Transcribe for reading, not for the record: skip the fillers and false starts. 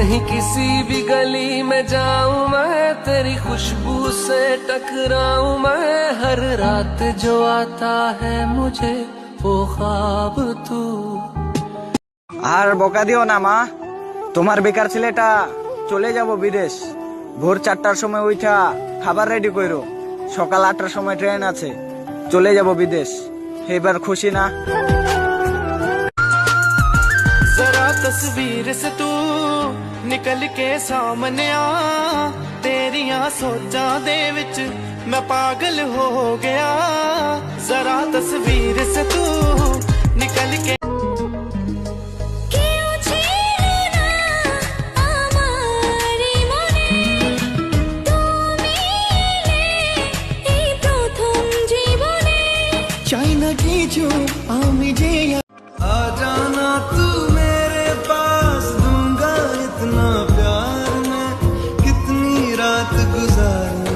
कहीं किसी भी गली में जाऊं मैं, तेरी खुशबू से टकराऊं मैं। हर रात जो आता है मुझे वो ख्वाब तू। আর বকা দিও না মা, তোমার বেকার ছেলেটা চলে যাব বিদেশ। ভোর 4টার সময় উঠা খাবার রেডি কইরো, সকাল 8টার সময় ট্রেন আছে, চলে যাব বিদেশ। এবার খুশি না? जरा तस्वीर से तू निकल के सामने आ, तेरिया सोचा दे विच मैं पागल हो गया। जरा तस्वीर से तू निकल के चाइना की जो आमी जे आ जाना तू मेरे पास, दूंगा इतना प्यार मैं कितनी रात गुजारूं।